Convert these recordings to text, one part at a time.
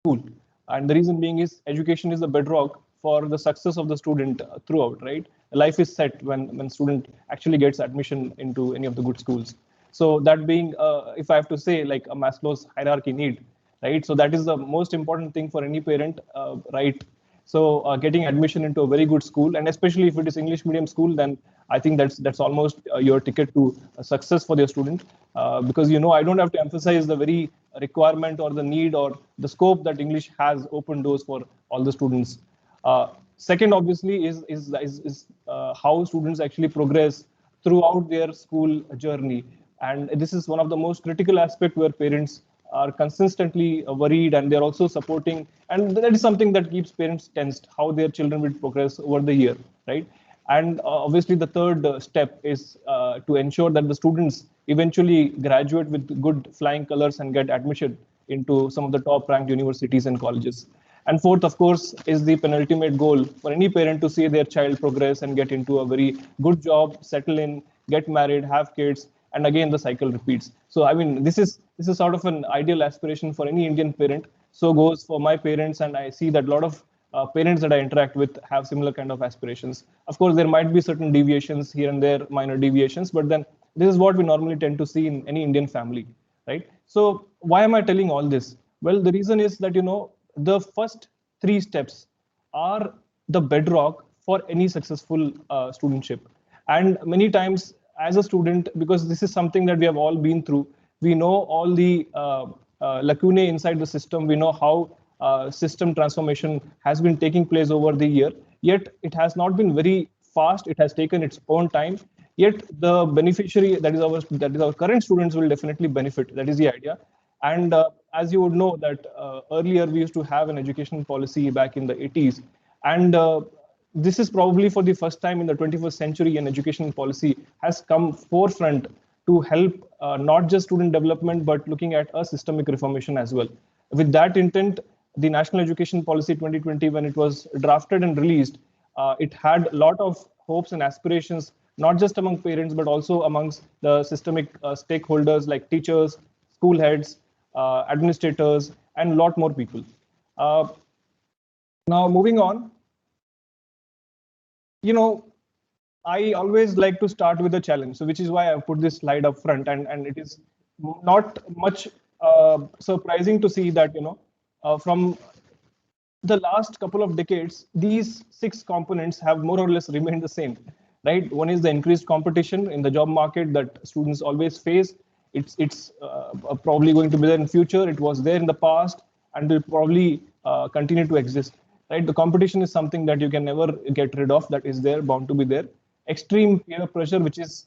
school. And the reason being is education is the bedrock for the success of the student throughout, right? Life is set when student actually gets admission into any of the good schools. So that being, if I have to say, like a Maslow's hierarchy need, right? So that is the most important thing for any parent, right? So getting admission into a very good school, and especially if it is English medium school, then I think that's almost your ticket to success for your student. Because I don't have to emphasize the very requirement or the need or the scope that English has opened doors for all the students. Second, obviously, is how students actually progress throughout their school journey, and this is one of the most critical aspect where parents are consistently worried, and they're also supporting, and that is something that keeps parents tensed, how their children will progress over the year, right? And obviously the third step is to ensure that the students eventually graduate with good flying colors and get admission into some of the top ranked universities and colleges. And fourth, of course, is the penultimate goal for any parent to see their child progress and get into a very good job, settle in, get married, have kids, and again the cycle repeats. So I mean, this is sort of an ideal aspiration for any Indian parent. So goes for my parents, and I see that a lot of parents that I interact with have similar kind of aspirations. Of course, there might be certain deviations here and there, minor deviations, but then this is what we normally tend to see in any Indian family, right? So why am I telling all this? Well, the reason is that the first three steps are the bedrock for any successful studentship. And many times, as a student, because this is something that we have all been through, we know all the lacunae inside the system. We know how system transformation has been taking place over the year. Yet it has not been very fast. It has taken its own time. Yet the beneficiary, that is our current students, will definitely benefit. That is the idea. And as you would know that earlier we used to have an education policy back in the 80s, and this is probably for the first time in the 21st century an education policy has come forefront to help not just student development but looking at a systemic reformation as well. With that intent, the National Education Policy 2020, when it was drafted and released, it had a lot of hopes and aspirations, not just among parents but also amongst the systemic stakeholders like teachers, school heads, administrators, and a lot more people. Uh, Now, moving on, I always like to start with a challenge, so which is why I've put this slide up front, and it is not much surprising to see that from the last couple of decades, these six components have more or less remained the same, right? One is the increased competition in the job market that students always face. It's probably going to be there in future. It was there in the past and will probably continue to exist, right? The competition is something that you can never get rid of. That is there, bound to be there. Extreme peer pressure, which is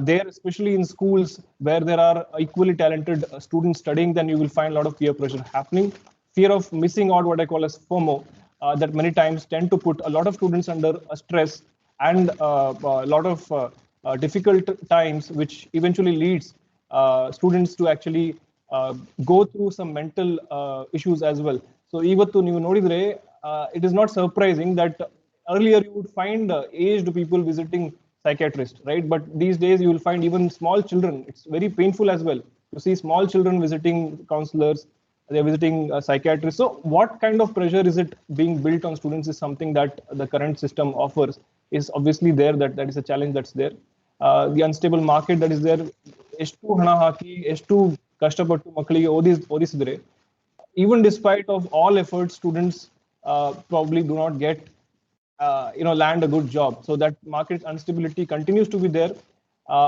there, especially in schools where there are equally talented students studying, then you will find a lot of peer pressure happening. Fear of missing out, what I call as FOMO, that many times tend to put a lot of students under stress and a lot of difficult times, which eventually leads students to actually go through some mental issues as well. So, ಇವತ್ತು ನೀವು ನೋಡಿದ್ರೆ, it is not surprising that earlier you would find aged people visiting psychiatrists, right? But these days you will find even small children. It's very painful as well to see small children visiting counselors. They're visiting psychiatrists. So what kind of pressure is it being built on students is something that the current system offers is obviously there. That is a challenge that's there. The unstable market that is there. ಎಷ್ಟು ಹಣ ಹಾಕಿ ಎಷ್ಟು ಕಷ್ಟಪಟ್ಟು ಮಕ್ಕಳಿಗೆ ಓದಿಸಿದ್ರೆ, even despite of all efforts, students probably do not get land a good job. So that market instability continues to be there.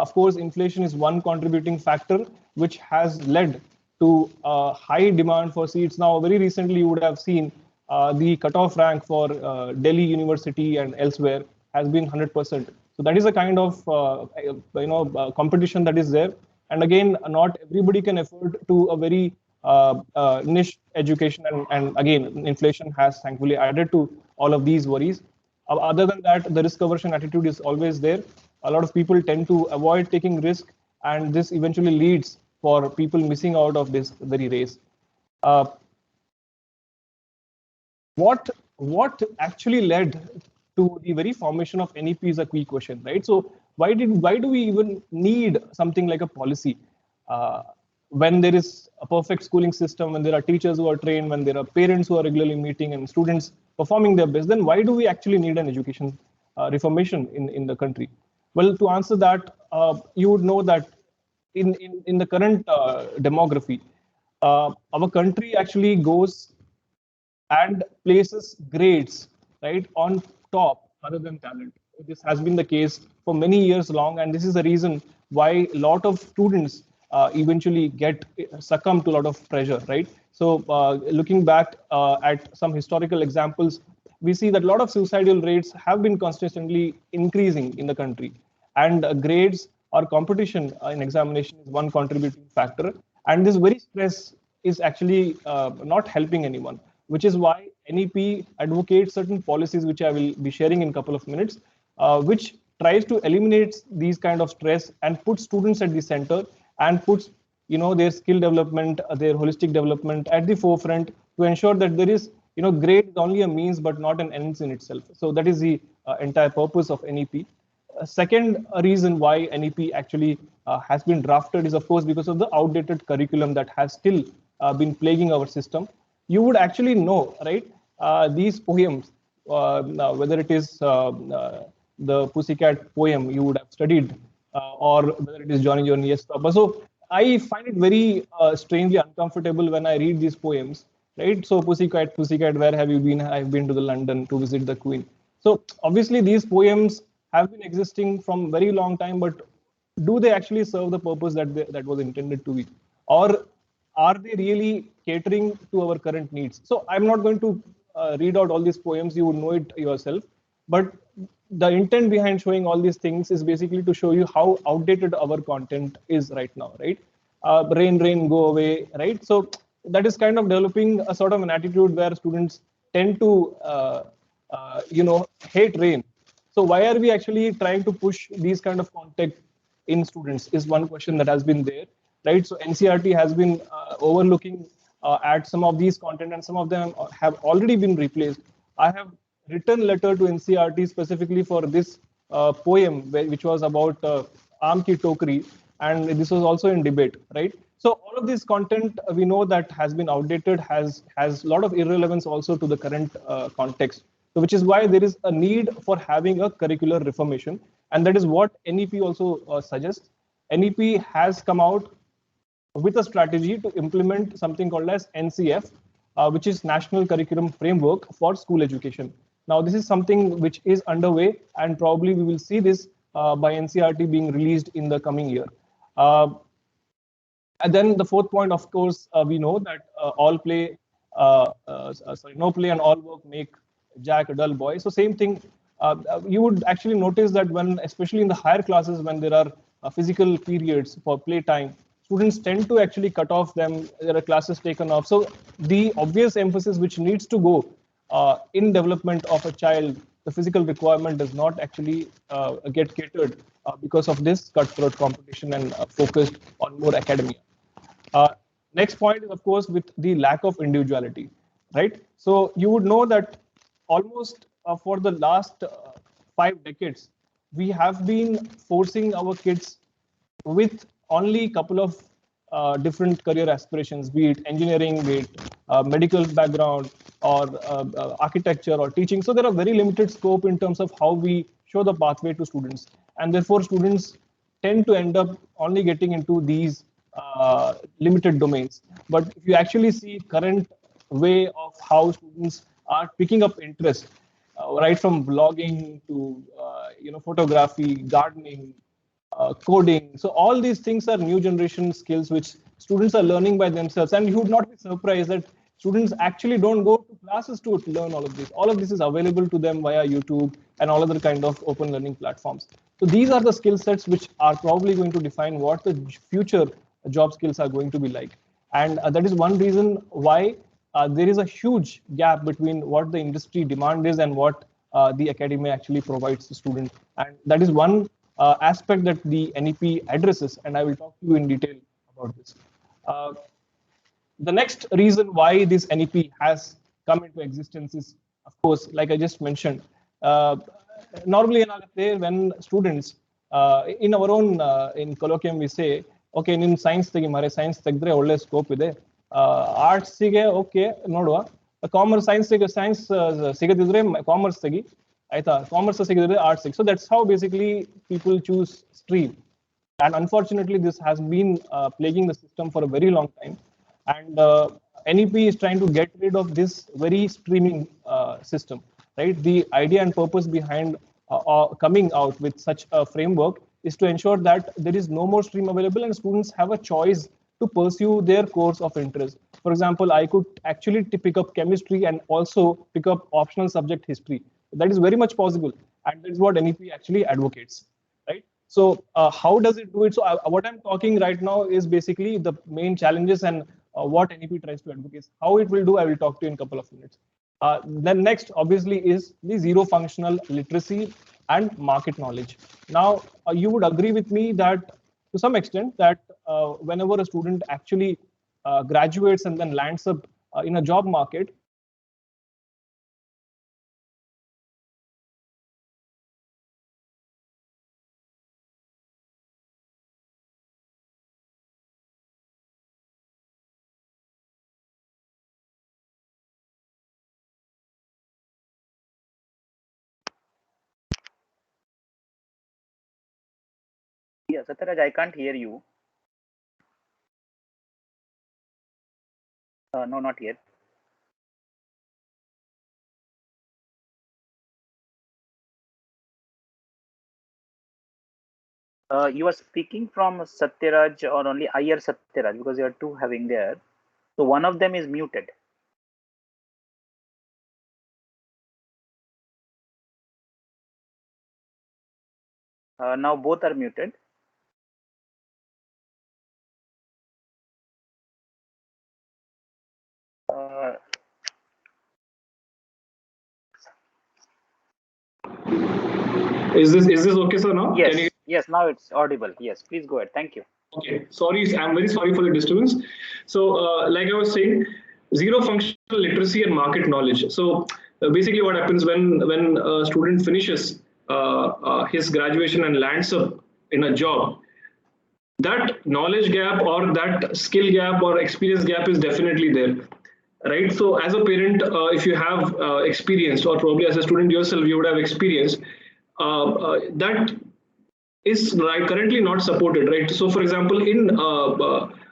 Of course, inflation is one contributing factor which has led to high demand for seats. Now, very recently, you would have seen the cutoff rank for Delhi University and elsewhere has been 100%. So that is a kind of competition that is there. And again, not everybody can afford to a very niche education, and again, inflation has thankfully added to all of these worries. Other than that, the risk aversion attitude is always there. A lot of people tend to avoid taking risk, and this eventually leads for people missing out of this very race. What actually led to the very formation of NEP is a key question, right? So why do we even need something like a policy? when there is a perfect schooling system, when there are teachers who are trained, when there are parents who are regularly meeting and students performing their best, then why do we actually need an education reformation in the country? Well, to answer that, you would know that in the current demography, our country actually goes and places grades right on top other than talent. This has been the case for many years long, and this is the reason why a lot of students eventually get succumb to a lot of pressure, right? So looking back at some historical examples, we see that a lot of suicidal rates have been consistently increasing in the country, and grades or competition in examination is one contributing factor, and this very stress is actually not helping anyone, which is why NEP advocates certain policies, which I will be sharing in a couple of minutes, which tries to eliminate these kind of stress and put students at the center and puts their skill development, their holistic development at the forefront to ensure that there is grade is only a means but not an ends in itself. So that is the entire purpose of NEP. Second reason why NEP actually has been drafted is, of course, because of the outdated curriculum that has still been plaguing our system. You would actually know, right? These poems, whether it is the Pussycat poem you would have studied, or whether it is Johnny Johnny Yes Papa. So I find it very strangely uncomfortable when I read these poems, right? So Pussycat, Pussycat, where have you been? I've been to the London to visit the Queen. So obviously these poems have been existing from very long time, but do they actually serve the purpose that was intended to be, or are they really catering to our current needs? So I'm not going to read out all these poems, you would know it yourself, but the intent behind showing all these things is basically to show you how outdated our content is right now, right? Rain rain go away, right? So that is kind of developing a sort of an attitude where students tend to hate rain. So why are we actually trying to push these kind of content in students is one question that has been there, right? So NCRT has been overlooking at some of these content, and some of them have already been replaced. I have written letter to NCRT specifically for this poem, which was about Aam Ki Tokri, and this was also in debate, right? So all of this content we know that has been outdated, has a lot of irrelevance also to the current context. So which is why there is a need for having a curricular reformation, and that is what NEP also suggests. NEP has come out with a strategy to implement something called as NCF, which is National Curriculum Framework for School Education. Now, this is something which is underway, and probably we will see this by NCRT being released in the coming year. And then the fourth point, of course, we know that no play and all work make Jack a dull boy. So same thing, you would actually notice that when, especially in the higher classes, when there are physical periods for playtime, students tend to actually cut off them. There are classes taken off. So the obvious emphasis which needs to go in development of a child, the physical requirement does not actually get catered because of this cutthroat competition and focused on more academia. Uh, Next point is, of course, with the lack of individuality, right? So you would know that almost for the last 5 decades, we have been forcing our kids with only a couple of different career aspirations, be it engineering, be it medical background, or architecture or teaching. So there are very limited scope in terms of how we show the pathway to students. And therefore, students tend to end up only getting into these limited domains. But if you actually see current way of how students are picking up interest, right from blogging to photography, gardening, coding. So all these things are new generation skills which students are learning by themselves. And you would not be surprised that students actually don't go to classes to learn all of this. All of this is available to them via YouTube and all other kind of open learning platforms. So these are the skill sets which are probably going to define what the future job skills are going to be like. And that is one reason why there is a huge gap between what the industry demand is and what the academia actually provides to students. And that is one aspect that the NEP addresses, and I will talk to you in detail about this. The next reason why this NEP has come into existence is, of course, like I just mentioned, normally when students, in our own, in colloquium we say, okay ನಿನ್ science ತೆಗಿ ಮಾರೆ, science ತೆಗೆದ್ರೆ ಒಳ್ಳೆ scope ಇದೆ, ಆರ್ಟ್ಸಿಗೆ okay ನೋಡುವ, commerce science ಸಿಗದಿದ್ರೆ commerce ತೆಗಿ ಆಯ್ತಾ, commerce ಸಿಗದಿದ್ರೆ arts ತೆಗಿ. So that's how basically people choose stream. And unfortunately, this has been plaguing the system for a very long time. And NEP is trying to get rid of this very streaming system, right? The idea and purpose behind coming out with such a framework is to ensure that there is no more stream available and students have a choice to pursue their course of interest. For example, I could actually pick up chemistry and also pick up optional subject history. That is very much possible, and that is what NEP actually advocates, right? So how does it do it? So what I'm talking right now is basically the main challenges and what NEP tries to advocate. How it will do, I will talk to you in a couple of minutes. Then next, obviously, is the zero functional literacy and market knowledge. Now, you would agree with me that to some extent that whenever a student actually graduates and then lands up in a job market, Yeah, Satyaraj, I can't hear you. No, not yet. You are speaking from Satyaraj or only Iyer Satyaraj, because you are two having there. So one of them is muted. Now both are muted. is this okay, sir? Now yes, yes, now it's audible. Yes, please go ahead. Thank you. Okay, sorry, I'm very sorry for the disturbance. So, like I was saying, zero functional literacy and market knowledge. So, basically, what happens when a student finishes his graduation and lands up in a job, that knowledge gap or that skill gap or experience gap is definitely there, right? So, as a parent, if you have experienced, or probably as a student yourself, you would have experienced that is right currently not supported, right? So for example, in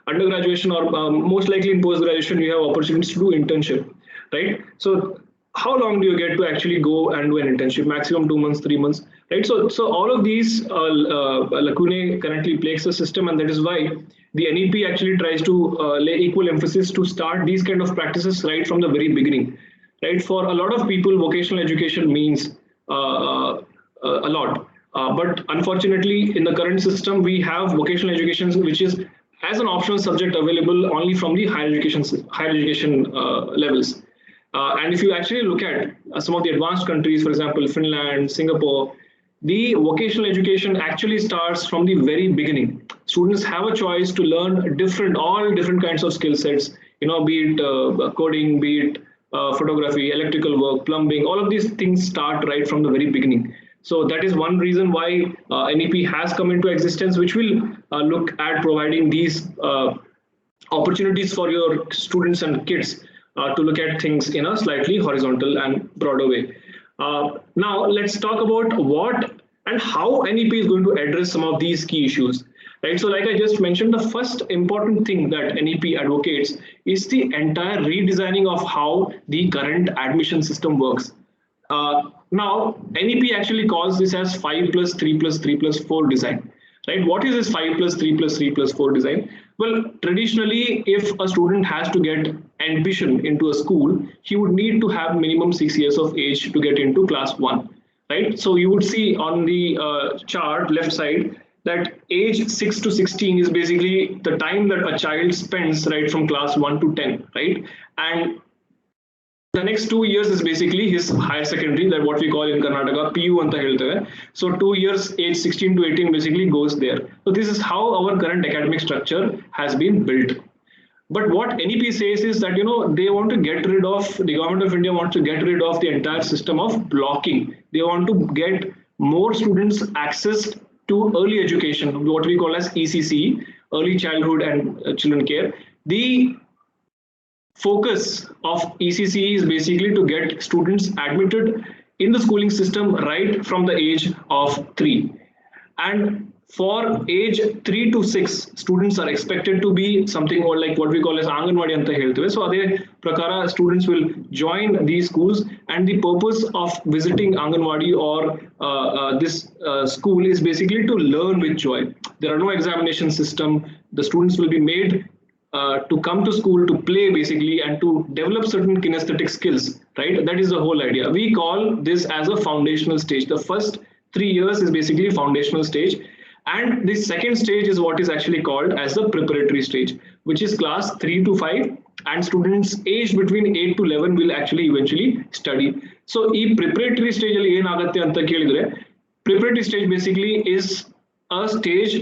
undergraduation or most likely in post graduation, you have opportunities to do internship, right? So how long do you get to actually go and do an internship? Maximum 2 months, 3 months, right? So all of these lacunae currently plagues the system, and that is why the NEP actually tries to lay equal emphasis to start these kind of practices right from the very beginning, right? For a lot of people, vocational education means a lot. But unfortunately, in the current system, we have vocational education, which is as an optional subject available only from the higher education levels. And if you actually look at some of the advanced countries, for example, Finland, Singapore, the vocational education actually starts from the very beginning. Students have a choice to learn all different kinds of skill sets, be it coding, be it photography, electrical work, plumbing, all of these things start right from the very beginning. So that is one reason why NEP has come into existence, which will look at providing these opportunities for your students and kids to look at things in a slightly horizontal and broader way. Now, let's talk about what and how NEP is going to address some of these key issues. Right. So, like I just mentioned, the first important thing that NEP advocates is the entire redesigning of how the current admission system works. Now, NEP actually calls this as 5 plus 3 plus 3 plus 4 design. Right? What is this 5 plus 3 plus 3 plus 4 design? Well, traditionally, if a student has to get admission into a school, he would need to have minimum 6 years of age to get into class 1. Right? So you would see on the chart left side that age 6 to 16 is basically the time that a child spends right from class 1 to 10, right? And the next 2 years is basically his higher secondary, that what we call in Karnataka PU anta heltave. So 2 years, age 16 to 18 basically goes there. So this is how our current academic structure has been built. But what NEP says is that they want to get rid of, the government of India wants to get rid of the entire system of blocking. They want to get more students access to early education, what we call as ECC, early childhood and children care. The focus of ECCE is basically to get students admitted in the schooling system right from the age of 3. And for age 3 to 6, students are expected to be something or like what we call as Anganwadi anta helteve. So ade prakara students will join these schools, and the purpose of visiting Anganwadi or this school is basically to learn with joy. There are no examination system. The students will be made to come to school to play basically and to develop certain kinesthetic skills, right? That is the whole idea. We call this as a foundational stage. The first 3 years is basically foundational stage, and the second stage is what is actually called as the preparatory stage, which is class 3 to 5, and students aged between 8 to 11 will actually eventually study. So ಈ preparatory stage ಅಲ್ಲಿ ಏನಾಗುತ್ತೆ ಅಂತ ಕೇಳಿದ್ರೆ, preparatory stage basically is a stage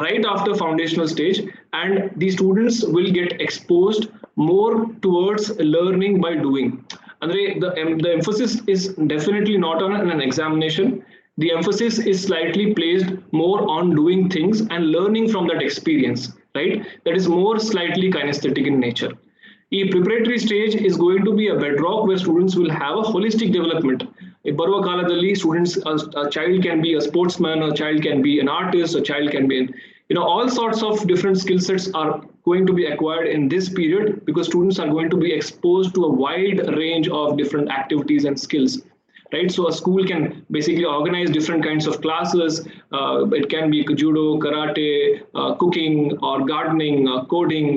right after foundational stage, and the students will get exposed more towards learning by doing. Andre, the emphasis is definitely not on an examination. The emphasis is slightly placed more on doing things and learning from that experience, right? That is more slightly kinesthetic in nature. The preparatory stage is going to be a bedrock where students will have a holistic development. ಬರುವ ಕಾಲದಲ್ಲಿ students, a child can be a sportsman, a child can be an artist, a child can be, all sorts of different skill sets are going to be acquired in this period, because students are going to be exposed to a wide range of different activities and skills, right? So a school can basically organize different kinds of classes. It can be judo, karate, cooking, or gardening, coding,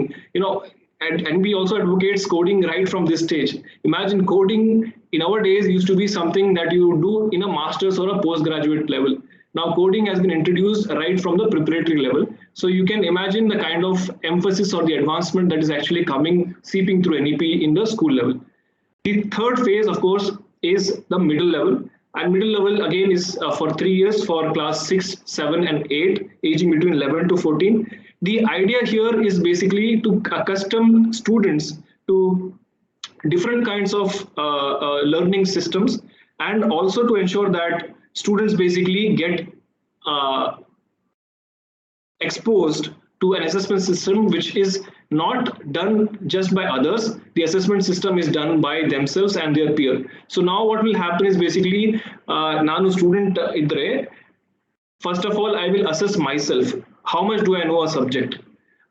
and we also advocates coding right from this stage. Imagine coding in our days used to be something that you do in a master's or a postgraduate level. Now coding has been introduced right from the preparatory level. So you can imagine the kind of emphasis or the advancement that is actually seeping through NEP in the school level. The third phase, of course, is the middle level. And middle level again is for 3 years for class 6, 7, and 8, aging between 11 to 14. The idea here is basically to accustom students to different kinds of learning systems, and also to ensure that students basically get exposed to an assessment system which is not done just by others. The assessment system is done by themselves and their peer. So now what will happen is basically nanu student idre, first of all I will assess myself. How much do I know a subject?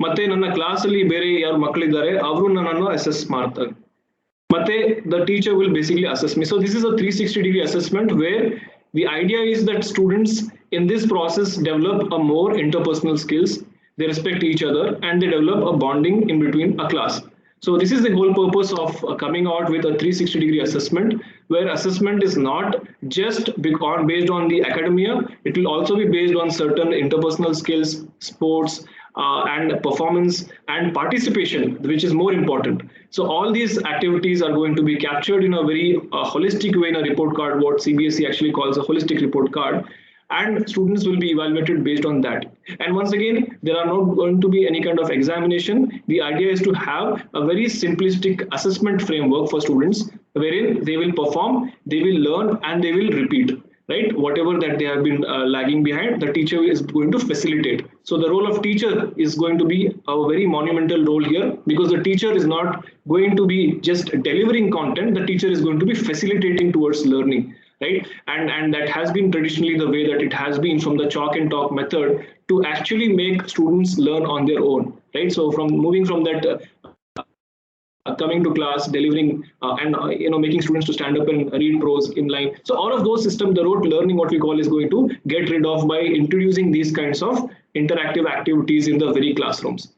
ಮತ್ತೆ ನನ್ನ class ಅಲ್ಲಿ ಬೇರೆ ಯಾರು ಮಕ್ಕಳಿದ್ದಾರೆ ಅವರು ನನ್ನನ್ನು assess ಮಾಡ್ತಾರೆ. ಮತ್ತೆ the teacher will basically assess me. So this is a 360-degree assessment where the idea is that students in this process develop a more interpersonal skills, they respect each other, and they develop a bonding in between a class. So this is the whole purpose of coming out with a 360-degree assessment, where assessment is not just based on the academia, it will also be based on certain interpersonal skills, sports, and performance and participation, which is more important. So all these activities are going to be captured in a very holistic way in a report card, what CBSE actually calls a holistic report card, and students will be evaluated based on that. And once again, there are not going to be any kind of examination. The idea is to have a very simplistic assessment framework for students, wherein they will perform, they will learn, and they will repeat, right? Whatever that they have been lagging behind, the teacher is going to facilitate. So the role of teacher is going to be a very monumental role here, because the teacher is not going to be just delivering content, the teacher is going to be facilitating towards learning, right? And that has been traditionally the way that it has been from the chalk and talk method to actually make students learn on their own, right? So from moving from that coming to class, delivering, and making students to stand up and read prose in line. So all of those systems, the rote learning, what we call, is going to get rid of by introducing these kinds of interactive activities in the very classrooms.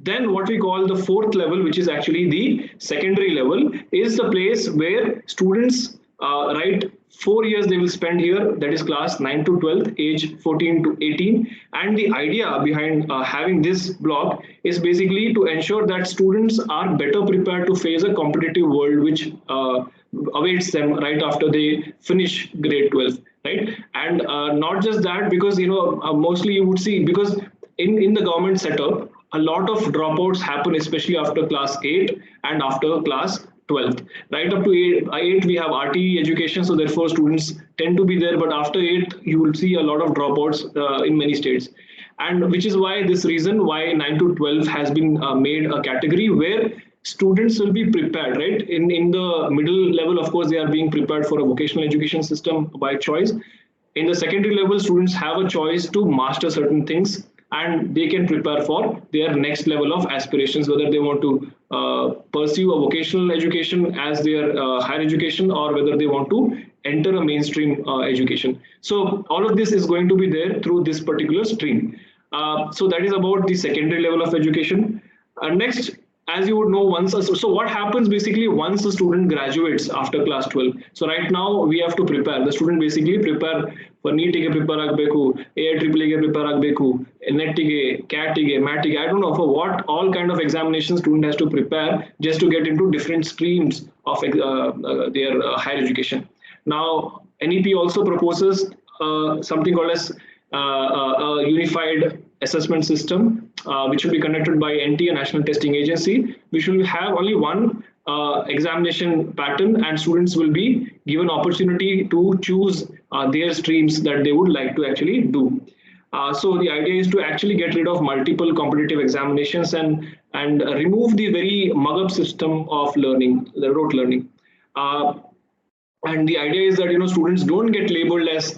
Then what we call the fourth level, which is actually the secondary level, is the place where students, right, 4 years they will spend here, that is class 9 to 12th, age 14 to 18. And the idea behind having this block is basically to ensure that students are better prepared to face a competitive world which awaits them right after they finish grade 12, right? And not just that, because mostly you would see, because in the government setup, a lot of dropouts happen, especially after class 8 and after class 12th. Right up to 8 we have RTE education, so therefore students tend to be there, but after 8 you will see a lot of dropouts in many states. And which is why this reason why 9 to 12 has been made a category where students will be prepared, right? In the middle level, of course, they are being prepared for a vocational education system by choice. In the secondary level, students have a choice to master certain things and they can prepare for their next level of aspirations, whether they want to pursue a vocational education as their higher education or whether they want to enter a mainstream education. So all of this is going to be there through this particular stream. So that is about the secondary level of education. Next, as you would know, so what happens basically once a student graduates after class 12? So right now we have to prepare. The student basically prepare for NEET ಗೆ prepare ಆಗಬೇಕು, AIEEE ಗೆ prepare ಆಗಬೇಕು, NET ಗೆ, CAT ಗೆ, MAT ಗೆ, I don't know for what all kind of examinations student has to prepare just to get into different streams of their higher education. Now NEP also proposes something called as a unified assessment system, which will be conducted by NTA, National Testing Agency, which will have only one examination pattern, and students will be given opportunity to choose their streams that they would like to actually do. So the idea is to actually get rid of multiple competitive examinations and remove the very mug-up system of learning, the rote learning. And the idea is that students don't get labeled as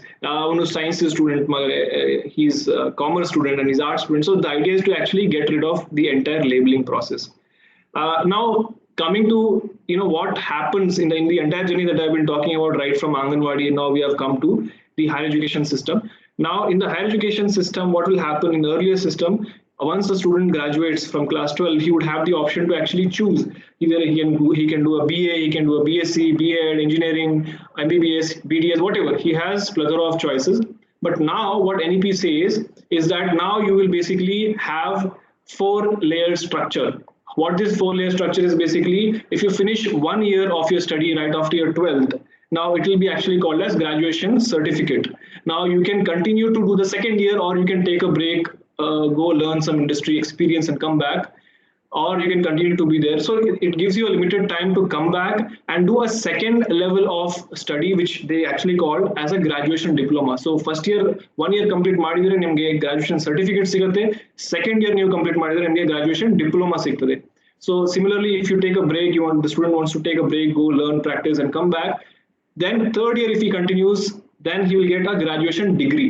science student, he's a commerce student and he's art student. So the idea is to actually get rid of the entire labeling process. Now coming to what happens in the entire journey that I've been talking about, right from Anganwadi, now we have come to the higher education system. Now in the higher education system, what will happen in the earlier system? Once the student graduates from class 12, he would have the option to actually choose. Either he can do a BA, he can do a BSc, BEd, engineering, MBBS, BDS, whatever. He has plethora of choices. But now what NEP says is that now you will basically have 4-layer structure. What this 4-layer structure is basically, if you finish 1 year of your study right after your 12th, now it will be actually called as graduation certificate. Now you can continue to do the second year, or you can take a break, go learn some industry experience and come back, or you can continue to be there. So it gives you a limited time to come back and do a second level of study, which they actually call as a graduation diploma. So first year 1 year complete ಮಾಡಿದ್ರೆ ನಿಮಗೆ graduation certificate ಸಿಗುತ್ತೆ, second year ನೀವು complete ಮಾಡಿದ್ರೆ ನಿಮಗೆ graduation diploma ಸಿಗ್ತದೆ. So similarly, if you take a break, the student wants to take a break, go learn, practice and come back, then third year if he continues, then he will get a graduation degree,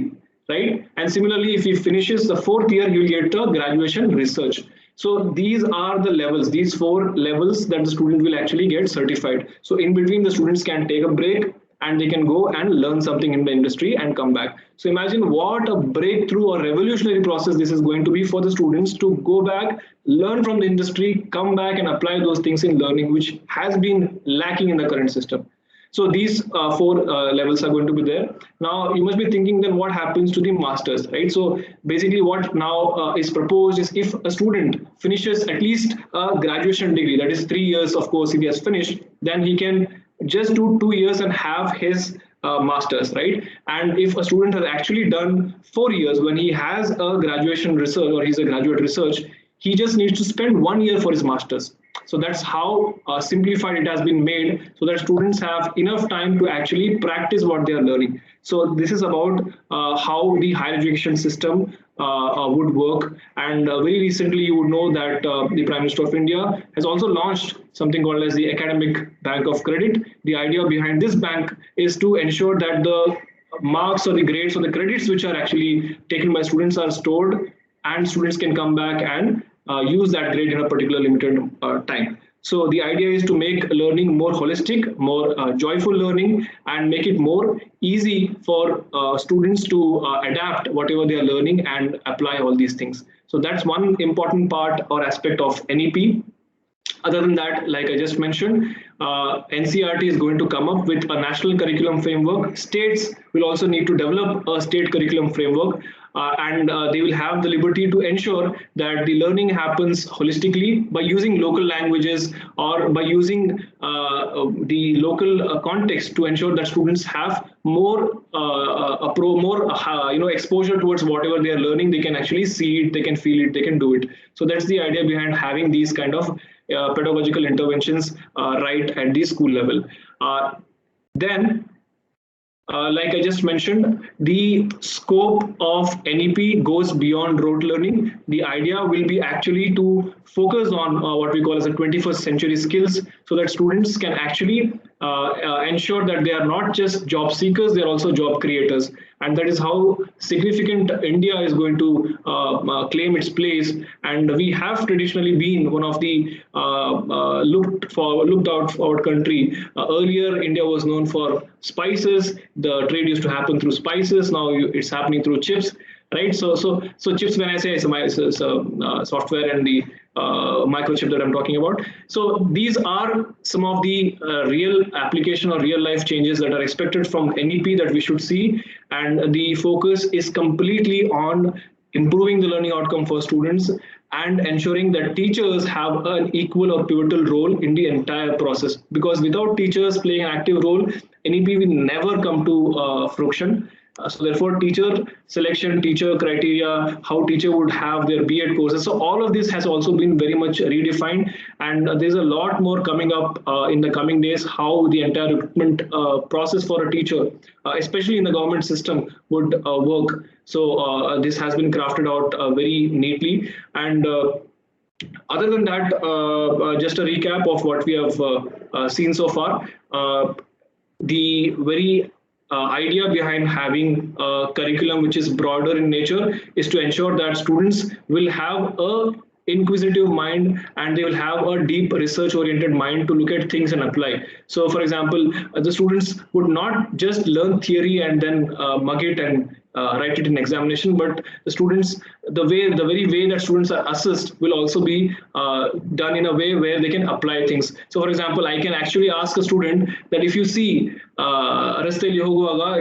right? And similarly, if he finishes the fourth year, he will get a graduation research. So these are the levels, these 4 levels that the student will actually get certified. So in between, the students can take a break and they can go and learn something in the industry and come back. So imagine what a breakthrough or revolutionary process this is going to be for the students to go back, learn from the industry, come back and apply those things in learning, which has been lacking in the current system. So these 4 levels are going to be there. Now you must be thinking, then what happens to the masters, right? So basically what now is proposed is, if a student finishes at least a graduation degree, that is 3 years, of course, if he has finished, then he can just do 2 years and have his masters, right? And if a student has actually done 4 years, when he has a graduation research or he's a graduate research, he just needs to spend 1 year for his masters. So that's how simplified it has been made, so that students have enough time to actually practice what they are learning. So this is about how the higher education system would work. And very recently, you would know that the Prime Minister of India has also launched something called as the Academic Bank of Credit. The idea behind this bank is to ensure that the marks or the grades or the credits which are actually taken by students are stored, and students can come back and use that grade in a particular limited time. So the idea is to make learning more holistic, more joyful learning, and make it more easy for students to adapt whatever they are learning and apply all these things. So that's one important part or aspect of NEP. Other than that, like I just mentioned, NCERT is going to come up with a national curriculum framework. States will also need to develop a state curriculum framework, and they will have the liberty to ensure that the learning happens holistically by using local languages or by using the local context to ensure that students have more exposure towards whatever they are learning. They can actually see it, they can feel it, they can do it. So that's the idea behind having these kind of pedagogical interventions right at the school level. Then like I just mentioned, the scope of NEP goes beyond rote learning. The idea will be actually to focus on what we call as a 21st century skills, so that students can actually ensure that they are not just job seekers, they are also job creators. And that is how significant India is going to claim its place. And we have traditionally been one of the looked out for country. Earlier, India was known for spices. The trade used to happen through spices. Now it's happening through chips, right? So chips. When I say it's software and the microchip that I'm talking about. So these are some of the real application or real life changes that are expected from NEP that we should see, and the focus is completely on improving the learning outcome for students and ensuring that teachers have an equal or pivotal role in the entire process. Because without teachers playing an active role, NEP will never come to fruition. So therefore, teacher selection, teacher criteria, how teacher would have their B.Ed courses. So all of this has also been very much redefined, and there's a lot more coming up in the coming days. How the entire recruitment process for a teacher, especially in the government system, would work. So this has been crafted out very neatly. And other than that, just a recap of what we have seen so far. The very idea behind having a curriculum which is broader in nature is to ensure that students will have a inquisitive mind, and they will have a deep research oriented mind to look at things and apply. So for example, the students would not just learn theory and then mug it and write it in examination, but the students, the very way that students are assessed will also be done in a way where they can apply things. So for example, I can actually ask a student that if you see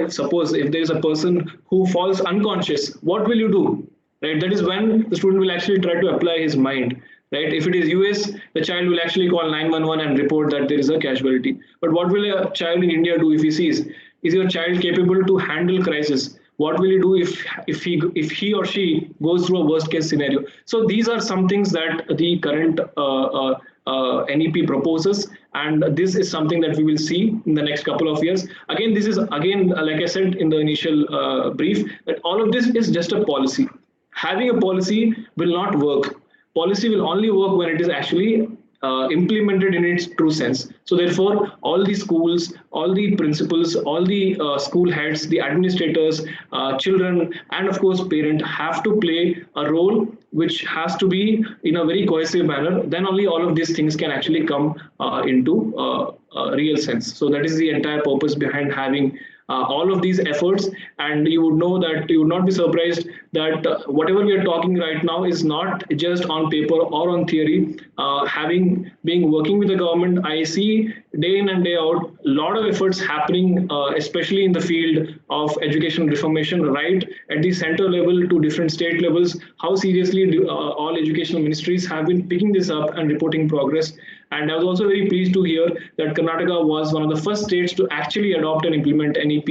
suppose if there is a person who falls unconscious, what will you do? Right, that is when the student will actually try to apply his mind. Right, if it is US, the child will actually call 911 and report that there is a casualty. But what will a child in India do if he sees? Is your child capable to handle crisis? What will he do if he or she goes through a worst case scenario? So these are some things that the current NEP proposes, and this is something that we will see in the next couple of years. Again, this is like I said in the initial brief, that all of this is just a policy. Having a policy will not work. Policy will only work when it is actually implemented in its true sense. So therefore, all the schools, all the principals, all the school heads, the administrators, children, and of course parent have to play a role which has to be in a very cohesive manner. Then only all of these things can actually come into real sense. So that is the entire purpose behind having all of these efforts. And you would know that you would not be surprised that whatever we are talking right now is not just on paper or on theory. Having been working with the government, I see day in and day out a lot of efforts happening, especially in the field of education reformation, right at the center level to different state levels. How seriously all educational ministries have been picking this up and reporting progress. And I was also very pleased to hear that Karnataka was one of the first states to actually adopt and implement NEP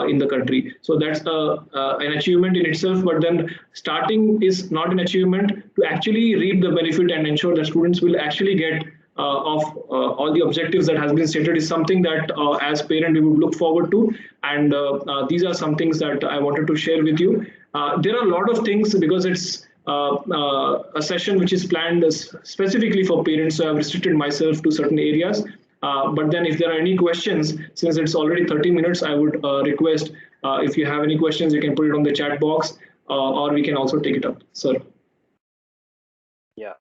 in the country. So that's an achievement in itself. But then starting is not an achievement. To actually reap the benefit and ensure that students will actually get of all the objectives that has been stated is something that as parent we would look forward to. And these are some things that I wanted to share with you. There are a lot of things because it's a session which is planned specifically for parents, so I've restricted myself to certain areas. But then if there are any questions, since it's already 30 minutes, I would request if you have any questions, you can put it on the chat box or we can also take it up. Sir. Yeah.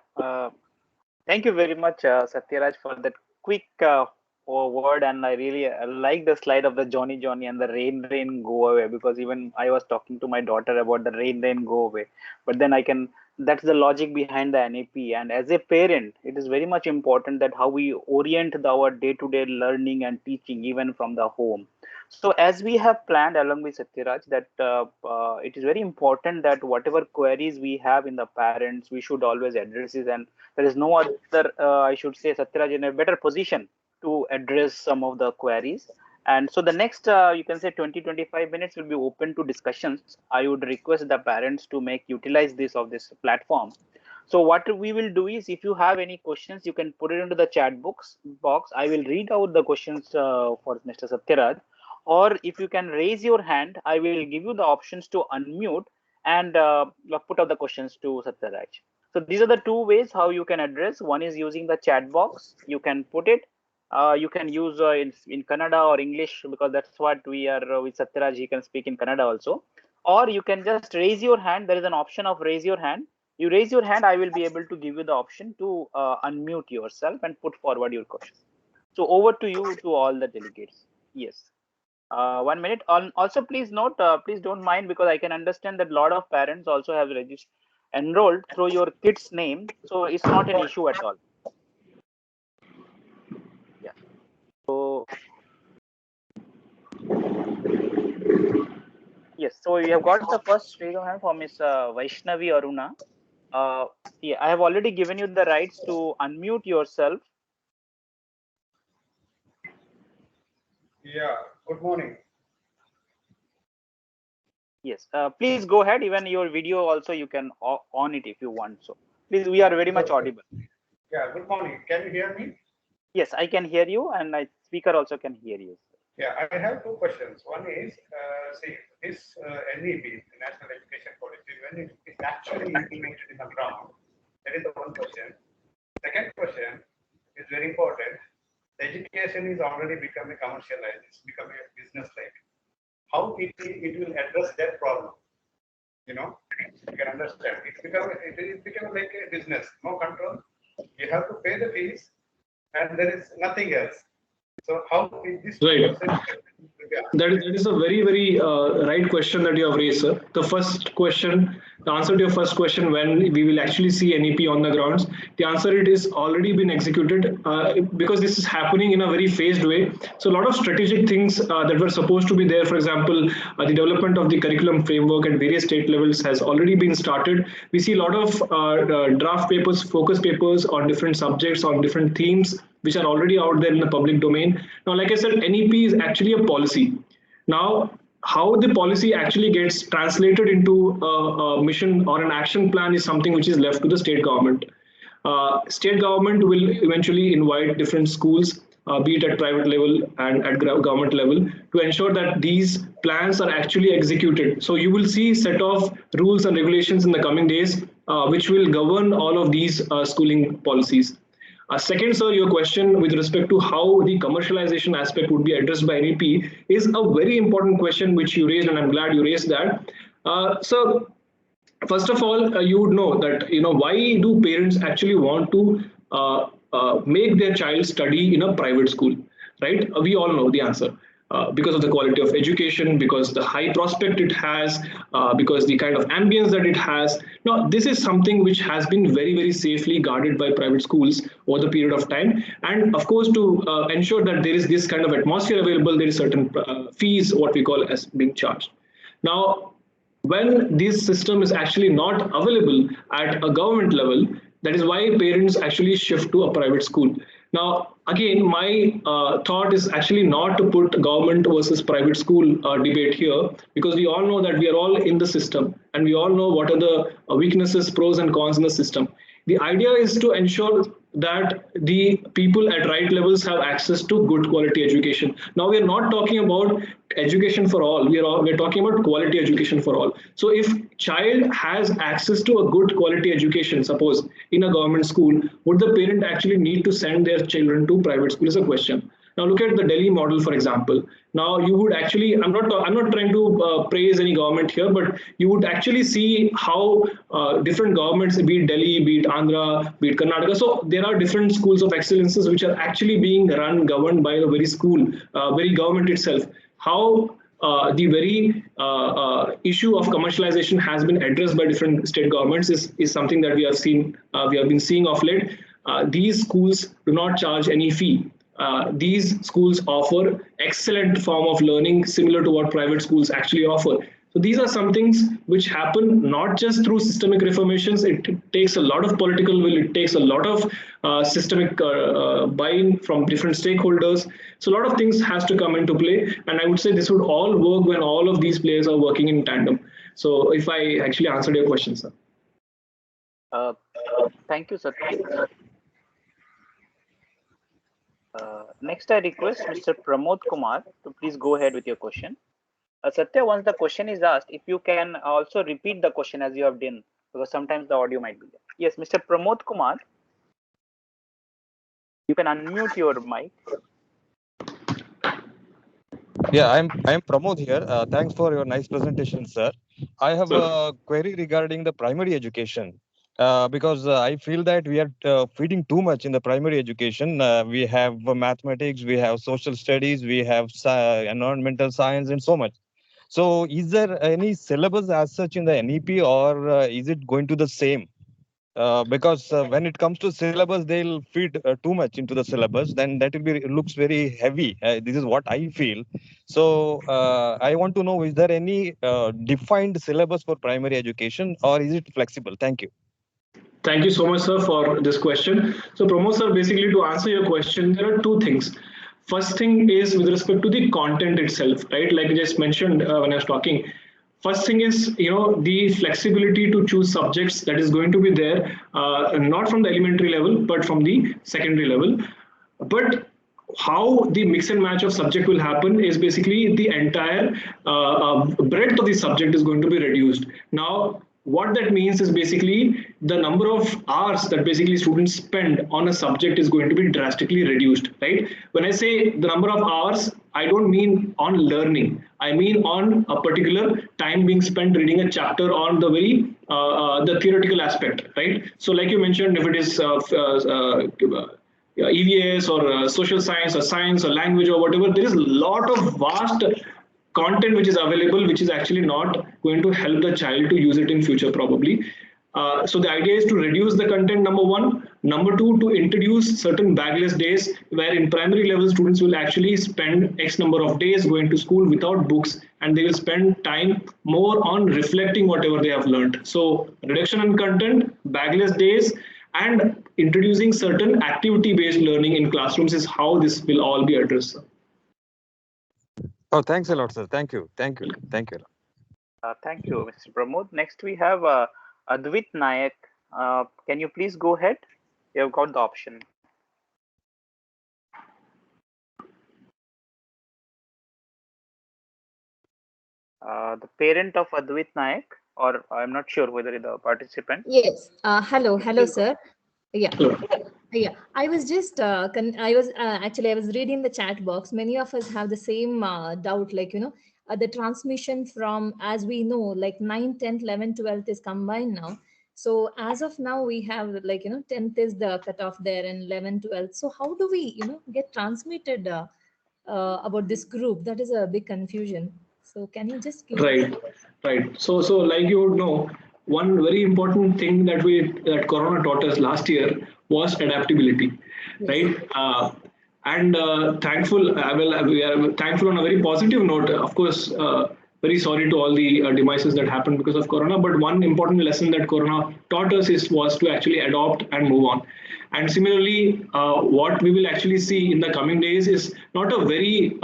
Thank you very much, Satyaraj, for that quick word. And I really like the slide of the Johnny and the rain go away, because even I was talking to my daughter about the rain go away. But then that's the logic behind the NEP. And as a parent, it is very much important that how we orient our day-to-day learning and teaching, even from the home. So as we have planned along with Satyaraj, that it is very important that whatever queries we have in the parents, we should always address it. And there is no other, I should say, Satyaraj in a better position to address some of the queries. And so the next, you can say 20-25 minutes will be open to discussions. I would request the parents to utilize this platform. So what we will do is, if you have any questions, you can put it into the chat box. I will read out the questions for Mr. Satyaraj. or if you can raise your hand, I will give you the options to unmute and put out the questions to Satyaraj. So these are the two ways how you can address. One is using the chat box. You can put it. You can use in Kannada or English, because that's what we are with Satyaraj. He can speak in Kannada also. Or you can just raise your hand. There is an option of raise your hand. You raise your hand, I will be able to give you the option to unmute yourself and put forward your question. So over to you, to all the delegates. Yes. 1 minute. Also, please note, please don't mind, because I can understand that a lot of parents also have registered, enrolled through your kid's name. So it's not an issue at all. Yeah. So, yes. So we have got the first raise of hand for Miss Vaishnavi Aruna. Yeah, I have already given you the rights to unmute yourself. Yeah, good morning. Yes, please go ahead. Even your video also, you can on it if you want. So please, we are very much audible. Yeah, good morning. Can you hear me? Yes, I can hear you, and my speaker also can hear you. Yeah, I have two questions. One is, see, this NEP, the National Education Policy, when it is actually implemented in the ground, that is the one question. Second question is very important. The education is already becoming commercialized. It's becoming a business like. How it will address that problem? You know, you can understand. It become like a business, no control. You have to pay the fees, and there is nothing else. So how is this? Right. That is a very right question that you have raised, sir. The answer to your first question, when we will actually see NEP on the grounds, the answer, it is already been executed, because this is happening in a very phased way. So a lot of strategic things that were supposed to be there, for example, the development of the curriculum framework at various state levels has already been started. We see a lot of draft papers, focus papers on different subjects, on different themes, which are already out there in the public domain. Now, like I said, NEP is actually a policy. Now, how the policy actually gets translated into a mission or an action plan is something which is left to the state government. State government will eventually invite different schools, be it at private level and at government level, to ensure that these plans are actually executed. So you will see set of rules and regulations in the coming days, which will govern all of these schooling policies. Second, sir, your question with respect to how the commercialization aspect would be addressed by NEP is a very important question which you raised, and I'm glad you raised that. So, first of all, you would know that, why do parents actually want to make their child study in a private school, right? We all know the answer. Because of the quality of education, because the high prospect it has, because the kind of ambience that it has. Now, this is something which has been very safely guarded by private schools over the period of time. And of course, to ensure that there is this kind of atmosphere available, there is certain fees, what we call as being charged. Now, when this system is actually not available at a government level, that is why parents actually shift to a private school. Now, again, my thought is actually not to put government versus private school debate here, because we all know that we are all in the system and we all know what are the weaknesses, pros and cons in the system. The idea is to ensure that the people at right levels have access to good quality education. Now, we are not talking about education for all. We're talking about quality education for all. So if child has access to a good quality education, suppose in a government school, would the parent actually need to send their children to private school is a question. Now look at the Delhi model, for example. Now you would actually, I'm not trying to praise any government here, but you would actually see how different governments, be it Delhi, be it Andhra, be it Karnataka. So there are different schools of excellences which are actually being governed by the very school, very government itself. How the very issue of commercialization has been addressed by different state governments is something that we have been seeing of late. These schools do not charge any fee. These schools offer excellent form of learning similar to what private schools actually offer. So these are some things which happen not just through systemic reformations. It takes a lot of political will. It takes a lot of systemic buy-in from different stakeholders. So a lot of things has to come into play. And I would say this would all work when all of these players are working in tandem. So if I actually answered your question, sir. Thank you, sir. Next, I request Mr. Pramod Kumar to please go ahead with your question. Satya, once the question is asked, if you can also repeat the question as you have done, because sometimes the audio might be there. Yes, Mr. Pramod Kumar, you can unmute your mic. Yeah, I'm Pramod here. Thanks for your nice presentation, sir. I have a query regarding the primary education. Because I feel that we are feeding too much in the primary education. We have mathematics, we have social studies, we have environmental science, and so much. So, is there any syllabus as such in the NEP, or is it going to the same? Because when it comes to syllabus, they'll feed too much into the syllabus. Then that will be looks very heavy. This is what I feel. So I want to know: is there any defined syllabus for primary education, or is it flexible? Thank you. Thank you so much, sir, for this question. So, Pramod sir, basically to answer your question, there are two things. First thing is with respect to the content itself, right? Like I just mentioned when I was talking. First thing is, the flexibility to choose subjects that is going to be there, not from the elementary level, but from the secondary level. But how the mix and match of subject will happen is basically the entire breadth of the subject is going to be reduced. Now, what that means is basically the number of hours that basically students spend on a subject is going to be drastically reduced, right? When I say the number of hours, I don't mean on learning. I mean on a particular time being spent reading a chapter on the very the theoretical aspect, right? So, like you mentioned, if it is EVS or science or language or whatever, there is a lot of vast content which is available, which is actually not going to help the child to use it in future probably. So the idea is to reduce the content, number one. Number two, to introduce certain bagless days where in primary level students will actually spend X number of days going to school without books, and they will spend time more on reflecting whatever they have learned. So reduction in content, bagless days, and introducing certain activity-based learning in classrooms is how this will all be addressed. Oh, thanks a lot, sir. Thank you. Thank you. Thank you. Thank you, Mr. Pramod. Next, we have Advait Nayak. Can you please go ahead? You have got the option. The parent of Advait Nayak, or I'm not sure whether the participant. Yes. Hello, sir. Yeah. Yeah, I was just I was reading the chat box. Many of us have the same doubt, like the transmission from, as we know, like 9th, 10th, 11th, 12th is combined now. So as of now we have, like 10th is the cutoff there and 11th, 12th. So how do we get transmitted about this group? That is a big confusion. So can you just give Right. So like you would know, one very important thing that Corona taught us last year was adaptability, Yes. right? And thankful. We are thankful on a very positive note. Of course, very sorry to all the demises that happened because of Corona. But one important lesson that Corona taught us was to actually adopt and move on. And similarly, what we will actually see in the coming days is not a very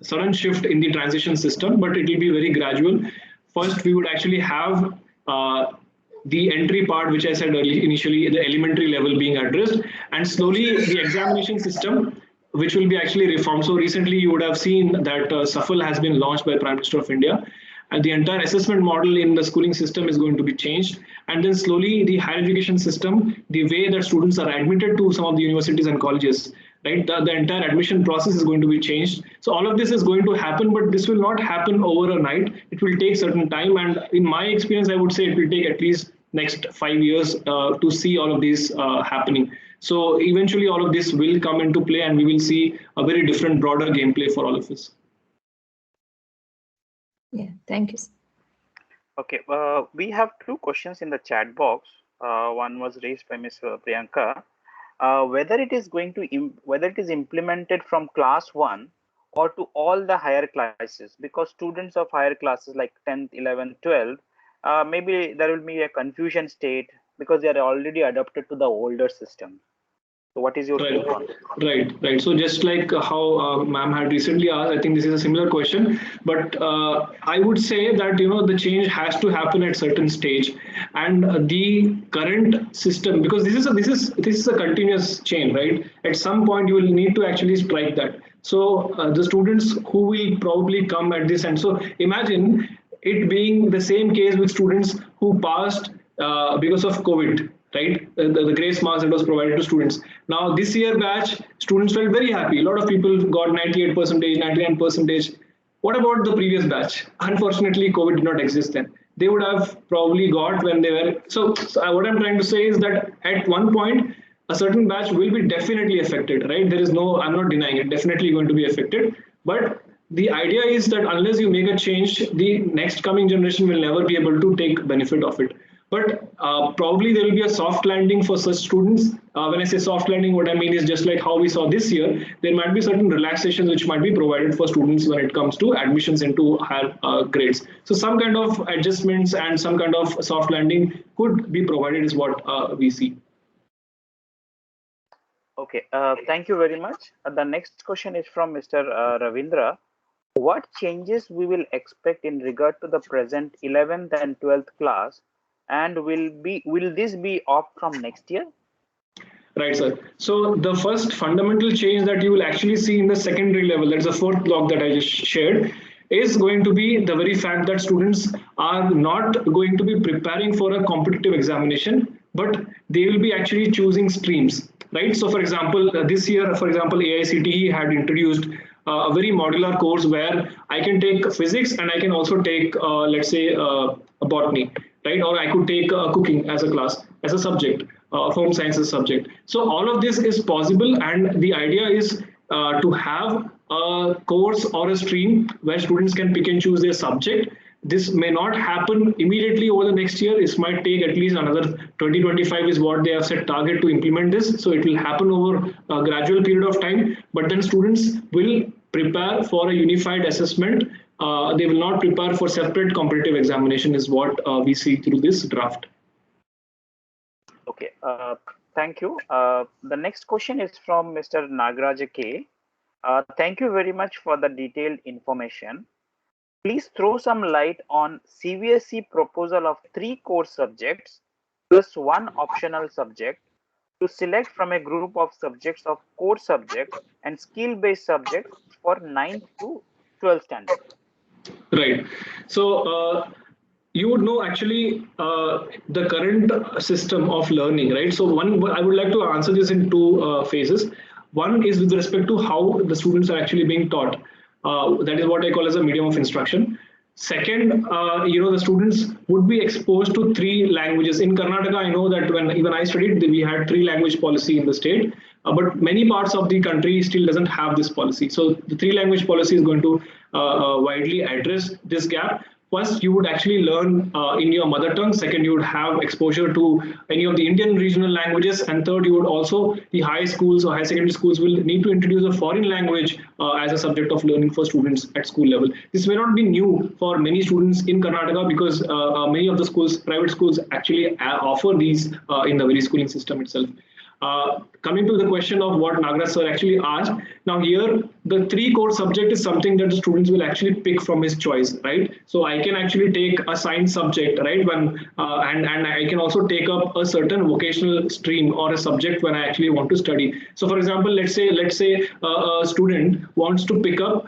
sudden shift in the transition system, but it will be very gradual. First, we would actually have the entry part, which I said initially, the elementary level being addressed, and slowly the examination system, which will be actually reformed. So recently, you would have seen that SAFL has been launched by Prime Minister of India. And the entire assessment model in the schooling system is going to be changed. And then slowly the higher education system, the way that students are admitted to some of the universities and colleges, right? The entire admission process is going to be changed. So all of this is going to happen, but this will not happen over a night. It will take certain time. And in my experience, I would say it will take at least next 5 years to see all of these happening. So eventually all of this will come into play and we will see a very different, broader gameplay for all of us. Yeah, thank you. Okay, we have two questions in the chat box. One was raised by Ms. Priyanka. Whether it is implemented from class 1 or to all the higher classes, because students of higher classes like 10th, 11th, 12th, maybe there will be a confusion state because they are already adapted to the older system. So what is your take on? Right. So just like how ma'am had recently asked, I think this is a similar question. But I would say that the change has to happen at certain stage, and the current system, because this is a continuous chain, right? At some point, you will need to actually strike that. So the students who will probably come at this end. So imagine it being the same case with students who passed because of COVID, right? The grace marks that was provided to students. Now, this year batch, students felt very happy. A lot of people got 98%, 99%. What about the previous batch? Unfortunately, COVID did not exist then. They would have probably got when they were. So what I'm trying to say is that at one point, a certain batch will be definitely affected, right? There is no, I'm not denying it, definitely going to be affected. But the idea is that unless you make a change, the next coming generation will never be able to take benefit of it. But probably there will be a soft landing for such students. When I say soft landing, what I mean is just like how we saw this year, there might be certain relaxations which might be provided for students when it comes to admissions into higher grades. So some kind of adjustments and some kind of soft landing could be provided is what we see. Okay, thank you very much. The next question is from Mr. Ravindra. What changes we will expect in regard to the present 11th and 12th class, and will this be opt from next year? Right, sir. So the first fundamental change that you will actually see in the secondary level, that's the fourth block that I just shared, is going to be the very fact that students are not going to be preparing for a competitive examination, but they will be actually choosing streams, right? So for example, this year, for example, AICTE had introduced a very modular course where I can take physics and I can also take, let's say, botany, right? Or I could take cooking as a class, as a subject, home sciences subject. So all of this is possible, and the idea is to have a course or a stream where students can pick and choose their subject. This may not happen immediately over the next year. This might take at least another 2025 is what they have set target to implement this. So it will happen over a gradual period of time, but then students will prepare for a unified assessment. They will not prepare for separate competitive examination is what we see through this draft. Okay, thank you. The next question is from Mr. Nagaraj K. Thank you very much for the detailed information. Please throw some light on CBSE proposal of 3 core subjects plus 1 optional subject to select from a group of subjects of core subjects and skill-based subjects for 9th to 12th standard. Right. So you would know actually the current system of learning, right? So I would like to answer this in 2 phases. One is with respect to how the students are actually being taught. That is what I call as a medium of instruction. Second, the students would be exposed to 3 languages. In Karnataka, I know that when even I studied, we had 3 language policy in the state, but many parts of the country still doesn't have this policy. So the 3 language policy is going to widely address this gap. First, you would actually learn in your mother tongue. Second, you would have exposure to any of the Indian regional languages. And third, you would also, the high schools or high secondary schools will need to introduce a foreign language as a subject of learning for students at school level. This may not be new for many students in Karnataka because many of the schools, private schools actually offer these in the very schooling system itself. Coming to the question of what Nagaraj sir actually asked, now here the 3 core subject is something that the students will actually pick from his choice, right? So I can actually take a science subject, right? And I can also take up a certain vocational stream or a subject when I actually want to study. So for example, let's say a student wants to pick up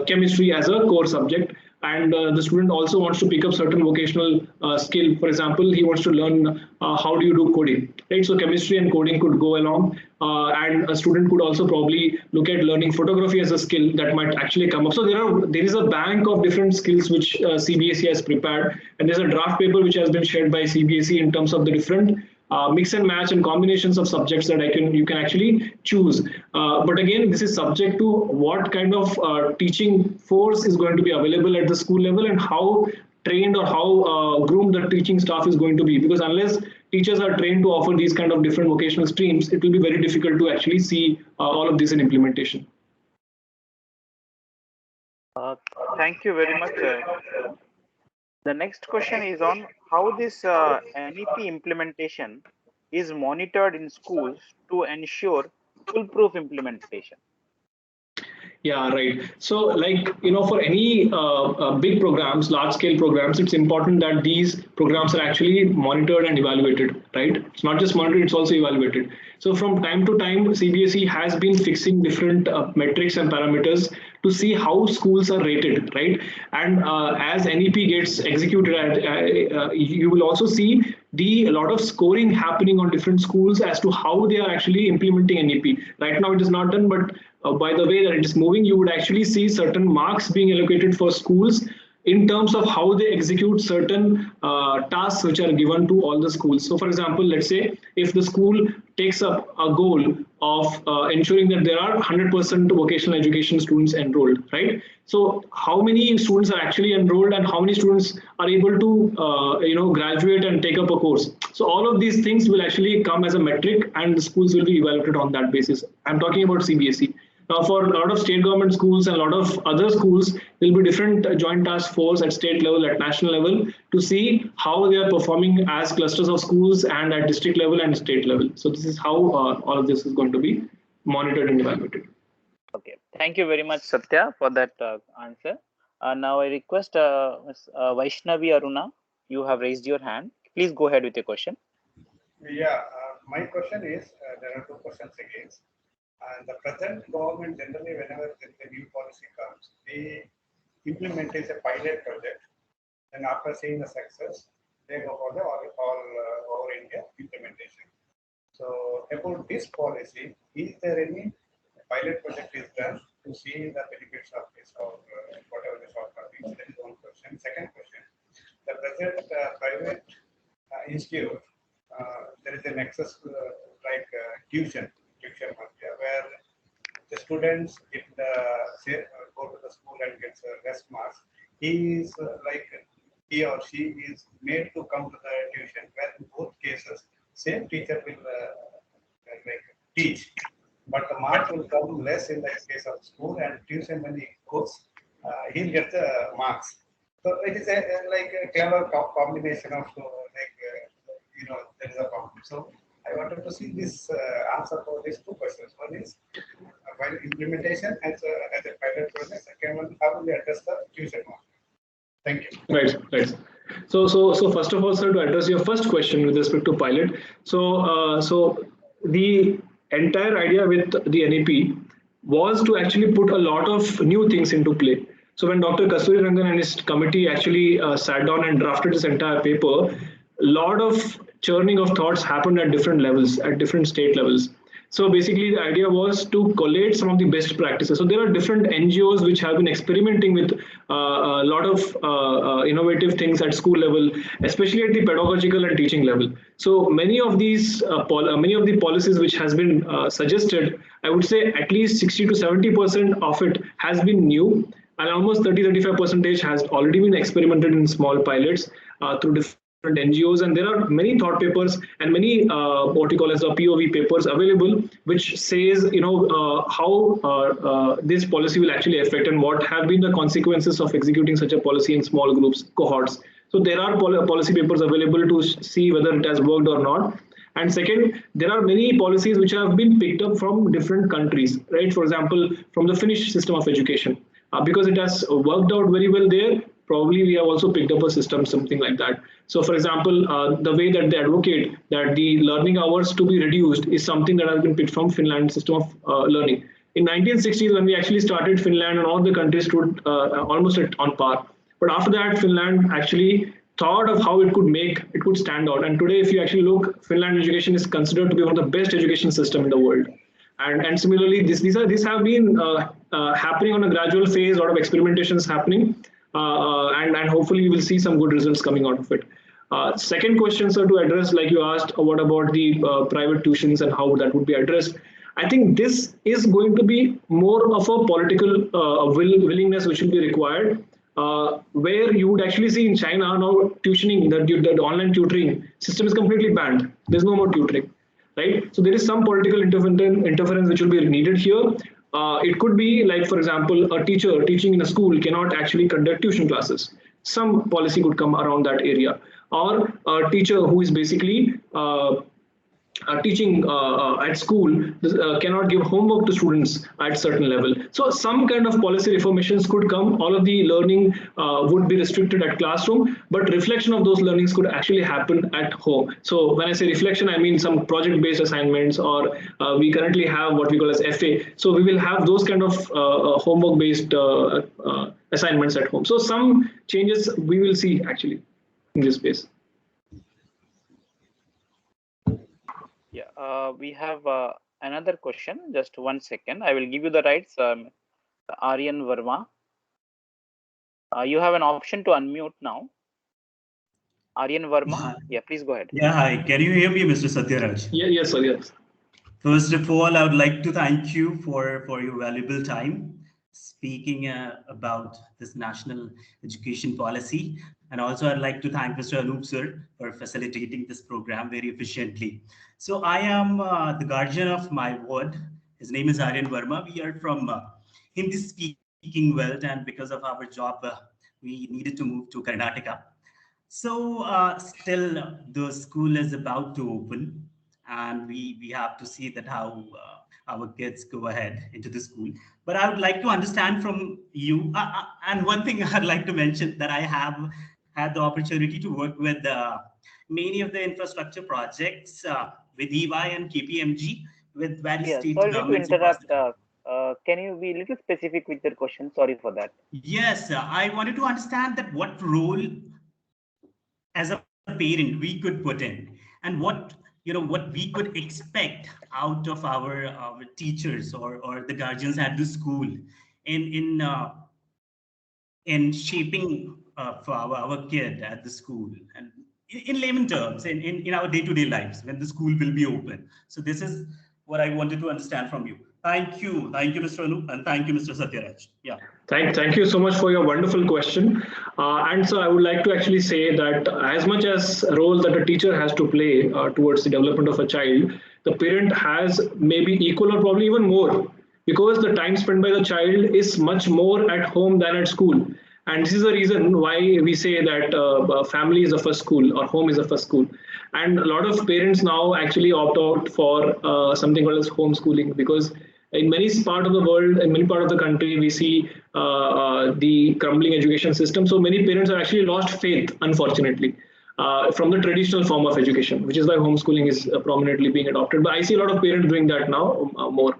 chemistry as a core subject, and the student also wants to pick up certain vocational skill. For example, he wants to learn how do you do coding, right? So chemistry and coding could go along, and a student could also probably look at learning photography as a skill that might actually come up. So there is a bank of different skills which CBSE has prepared, and there's a draft paper which has been shared by CBSE in terms of the different mix and match and combinations of subjects that you can actually choose. But again, this is subject to what kind of teaching force is going to be available at the school level and how trained or how groomed the teaching staff is going to be. Because unless teachers are trained to offer these kind of different vocational streams, it will be very difficult to actually see all of this in implementation. Thank you very much. The next question is on how this NEP implementation is monitored in schools to ensure foolproof implementation? Yeah, right. So, like, for any big programs, large scale programs, it's important that these programs are actually monitored and evaluated, right? It's not just monitored, it's also evaluated. So, from time to time, CBSE has been fixing different metrics and parameters to see how schools are rated, right? And as NEP gets executed, you will also see a lot of scoring happening on different schools as to how they are actually implementing NEP. Right now, it is not done, but by the way that it is moving, you would actually see certain marks being allocated for schools in terms of how they execute certain tasks which are given to all the schools. So, for example, let's say if the school takes up a goal of ensuring that there are 100% vocational education students enrolled, right? So, how many students are actually enrolled and how many students are able to, graduate and take up a course? So, all of these things will actually come as a metric, and the schools will be evaluated on that basis. I'm talking about CBSE. Now, for a lot of state government schools and a lot of other schools, there will be different joint task force at state level, at national level, to see how they are performing as clusters of schools and at district level and state level. So this is how all of this is going to be monitored and evaluated. Okay, thank you very much, Satya, for that answer. Now I request Ms. Vaishnavi Aruna, you have raised your hand. Please go ahead with your question. Yeah, my question is, there are two questions again. And the present government generally, whenever the new policy comes, they implement as a pilot project. And after seeing the success, they go for the all over India implementation. So about this policy, is there any pilot project is done to see the benefits of this or whatever the shortcut is? That is one question. Second question, the present private institute, there is a nexus like tuition where the students, if say, go to the school and gets less marks, he or she is made to come to the tuition, where in both cases, same teacher will teach, but the marks will come less in the case of school, and tuition when he goes, he'll get the marks. So it is a clever combination of there is a problem. So I wanted to see this answer for these two questions. One is while implementation as a pilot project. Second one, how will we address the tuition market? Thank you. Right. So first of all, sir, to address your first question with respect to pilot. So the entire idea with the NEP was to actually put a lot of new things into play. So when Dr. Kasturi Rangan and his committee actually sat down and drafted this entire paper, a lot of churning of thoughts happened at different levels, at different state levels. So basically, the idea was to collate some of the best practices. So there are different NGOs which have been experimenting with a lot of innovative things at school level, especially at the pedagogical and teaching level. So many of these, many of the policies which has been suggested, I would say at least 60 to 70% of it has been new, and almost 30-35% has already been experimented in small pilots through different NGOs, and there are many thought papers and many what you call as the POV papers available, which says how this policy will actually affect and what have been the consequences of executing such a policy in small groups, cohorts. So there are policy papers available to see whether it has worked or not. And second, there are many policies which have been picked up from different countries, right? For example, from the Finnish system of education, because it has worked out very well there. Probably we have also picked up a system, something like that. So, for example, the way that they advocate that the learning hours to be reduced is something that has been picked from Finland system of learning. In 1960s, when we actually started Finland, and all the countries stood almost on par. But after that, Finland actually thought of how it could stand out. And today, if you actually look, Finland education is considered to be one of the best education system in the world. And similarly, these have been happening on a gradual phase. A lot of experimentations happening. And hopefully we will see some good results coming out of it. Second question, sir, to address, like you asked, what about the private tuitions and how that would be addressed? I think this is going to be more of a political willingness which will be required, where you would actually see in China now tuitioning, the online tutoring system is completely banned. There's no more tutoring, right? So there is some political interference which will be needed here. It could be like, for example, a teacher teaching in a school cannot actually conduct tuition classes. Some policy could come around that area. Or a teacher who is basically teaching at school cannot give homework to students at certain level. So some kind of policy reformations could come. All of the learning would be restricted at classroom, but reflection of those learnings could actually happen at home. So when I say reflection, I mean some project-based assignments, or we currently have what we call as FA. So we will have those kind of homework-based assignments at home. So some changes we will see actually in this space. Yeah, we have another question. Just 1 second. I will give you the rights. Aryan Verma. You have an option to unmute now. Aryan Verma. Yeah, please go ahead. Yeah, hi. Can you hear me, Mr. Satyaraj? Yeah, yes, sir, yes. First of all, I would like to thank you for your valuable time speaking about this national education policy. And also, I'd like to thank Mr. Anup sir for facilitating this program very efficiently. So I am the guardian of my ward. His name is Aryan Verma. We are from Hindi-speaking world, and because of our job, we needed to move to Karnataka. So still the school is about to open, and we have to see that how our kids go ahead into the school. But I would like to understand from you, and one thing I'd like to mention, that I have had the opportunity to work with many of the infrastructure projects with EY and KPMG with various state sorry governments. To interrupt. Can you be a little specific with your question? Sorry for that. Yes, I wanted to understand that what role as a parent we could put in, and what we could expect out of our teachers or the guardians at the school in shaping for our kid at the school, and in layman terms, in our day-to-day lives when the school will be open. So this is what I wanted to understand from you. Thank you, Mr. Anup, and thank you, Mr. Satyaraj. Yeah. Thank you so much for your wonderful question. And so I would like to actually say that as much as role that a teacher has to play towards the development of a child, the parent has maybe equal or probably even more, because the time spent by the child is much more at home than at school. And this is the reason why we say that family is the first school, or home is the first school. And a lot of parents now actually opt out for something called as homeschooling, because in many part of the world, in many part of the country, we see the crumbling education system. So many parents have actually lost faith, unfortunately, from the traditional form of education, which is why homeschooling is prominently being adopted. But I see a lot of parents doing that now more.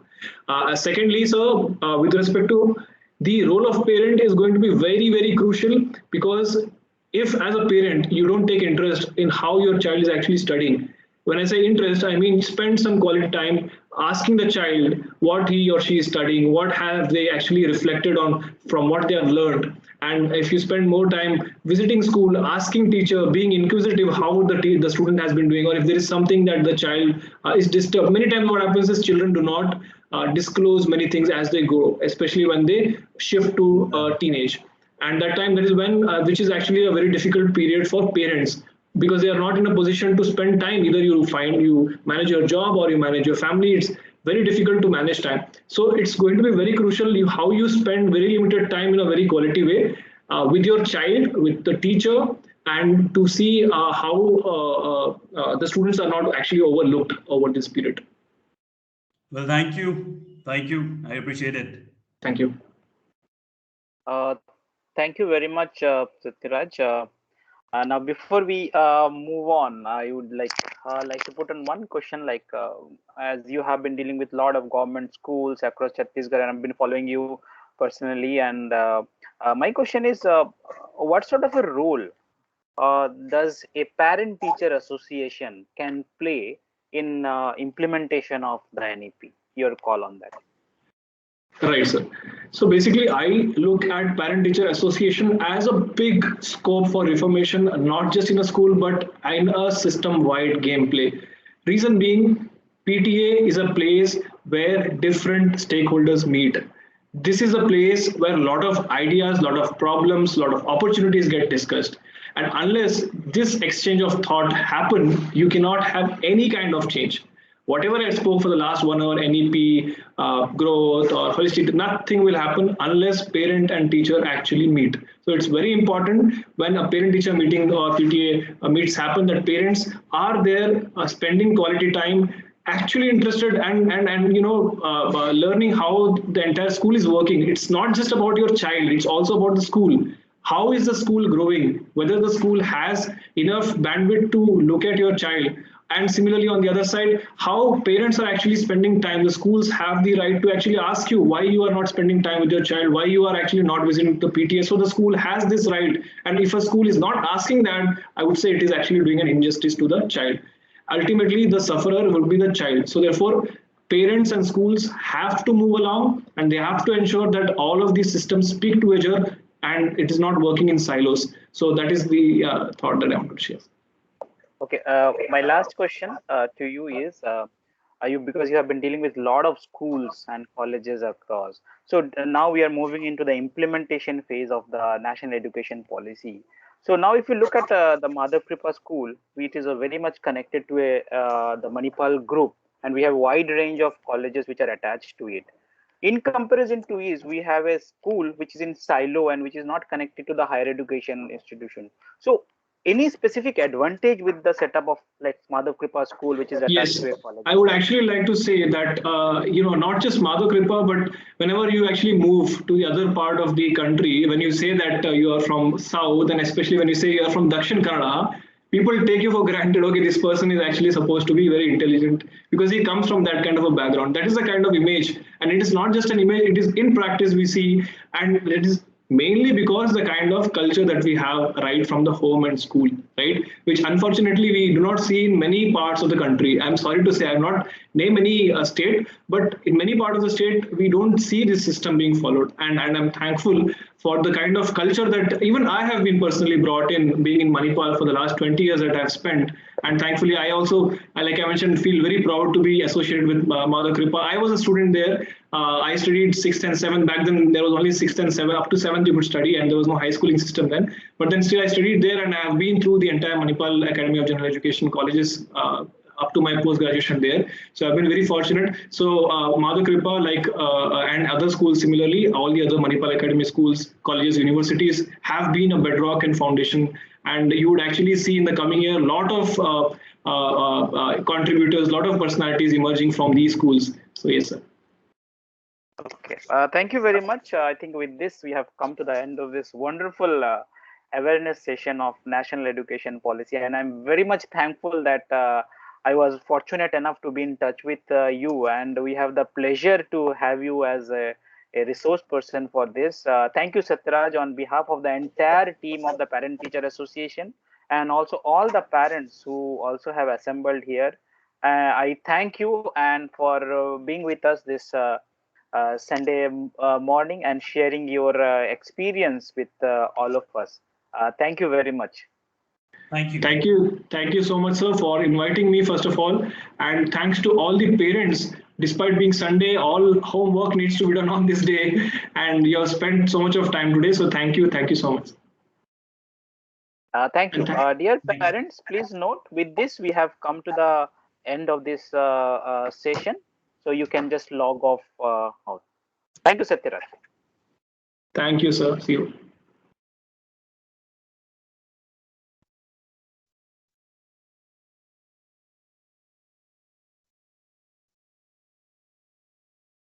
Secondly, so with respect to the role of parent is going to be very, very crucial, because if as a parent you don't take interest in how your child is actually studying, when I say interest, I mean spend some quality time asking the child what he or she is studying, what have they actually reflected on from what they have learned. And if you spend more time visiting school, asking teacher, being inquisitive how the student has been doing, or if there is something that the child is disturbed. Many times what happens is children do not disclose many things as they grow, especially when they shift to teenage. And that time, that is when, which is actually a very difficult period for parents, because they are not in a position to spend time. Either you manage your job or you manage your family. It's very difficult to manage time. So it's going to be very crucial how you spend very limited time in a very quality way with your child, with the teacher, and to see how the students are not actually overlooked over this period. Well, thank you. I appreciate it. Thank you. Thank you very much, Satyaraj. Now, before we move on, I would like to put on one question. As you have been dealing with a lot of government schools across Chhattisgarh, and I've been following you personally, and my question is, what sort of a role does a parent-teacher association can play in implementation of the NEP? Your call on that. Right, sir. So basically, I look at parent-teacher association as a big scope for reformation, not just in a school, but in a system-wide gameplay. Reason being, PTA is a place where different stakeholders meet. This is a place where a lot of ideas, a lot of problems, a lot of opportunities get discussed. And unless this exchange of thought happen, you cannot have any kind of change. Whatever I spoke for the last 1 hour, NEP, growth or holistic, nothing will happen unless parent and teacher actually meet. So So it's very important when a parent-teacher meeting or PTA meets happen that parents are there spending quality time, actually interested and learning how the entire school is working. It's not just about your child; it's also about the school. How is the school growing? Whether the school has enough bandwidth to look at your child. And similarly, on the other side, how parents are actually spending time. The schools have the right to actually ask you why you are not spending time with your child, why you are actually not visiting the PTA. So the school has this right. And if a school is not asking that, I would say it is actually doing an injustice to the child. Ultimately, the sufferer will be the child. So therefore, parents and schools have to move along and they have to ensure that all of these systems speak to each other and it is not working in silos. So that is the thought that I want to share. Okay, my last question to you is, are you, because you have been dealing with a lot of schools and colleges across. So now we are moving into the implementation phase of the national education policy. So now if you look at the Madhava Kripa school, which is very much connected to the Manipal group, and we have a wide range of colleges which are attached to it. In comparison to is, we have a school which is in silo and which is not connected to the higher education institution. So any specific advantage with the setup of like Madhav Kripa school, which is attached Yes, to a college? I would actually like to say that, not just Madhava Kripa, but whenever you actually move to the other part of the country, when you say that you are from South, and especially when you say you are from Dakshin Kannada, people take you for granted, okay, this person is actually supposed to be very intelligent because he comes from that kind of a background. That is the kind of image. And it is not just an image, it is in practice we see. And it is mainly because the kind of culture that we have right from the home and school, right, which unfortunately we do not see in many parts of the country. I'm sorry to say, I'm not name any state, but in many parts of the state we don't see this system being followed, and I'm thankful for the kind of culture that even I have been personally brought in, being in Manipal for the last 20 years that I've spent. And thankfully, I also, like I mentioned, feel very proud to be associated with Madhava Kripa. I was a student there. I studied 6th and 7th. Back then, there was only 6th and 7th. Up to 7th, you could study, and there was no high schooling system then. But then still, I studied there, and I have been through the entire Manipal Academy of General Education colleges up to my post-graduation there. So I've been very fortunate. So Madhava Kripa, and other schools similarly, all the other Manipal Academy schools, colleges, universities have been a bedrock and foundation. And you would actually see in the coming year a lot of contributors, a lot of personalities emerging from these schools. So yes, sir. Okay, thank you very much. I think with this, we have come to the end of this wonderful awareness session of national education policy. And I'm very much thankful that I was fortunate enough to be in touch with you. And we have the pleasure to have you as a resource person for this. Thank you, Satyaraj, on behalf of the entire team of the Parent Teacher Association and also all the parents who also have assembled here. I thank you and for being with us this Sunday morning and sharing your experience with all of us. Thank you very much. Thank you. Thank you. Thank you so much, sir, for inviting me, first of all. And thanks to all the parents. Despite being Sunday, all homework needs to be done on this day. And you have spent so much of time today. So thank you. Thank you so much. Thank you. Dear parents, please note, with this, we have come to the end of this session. So you can just log off out. Thank you, Satyaraj. Thank you, sir. See you.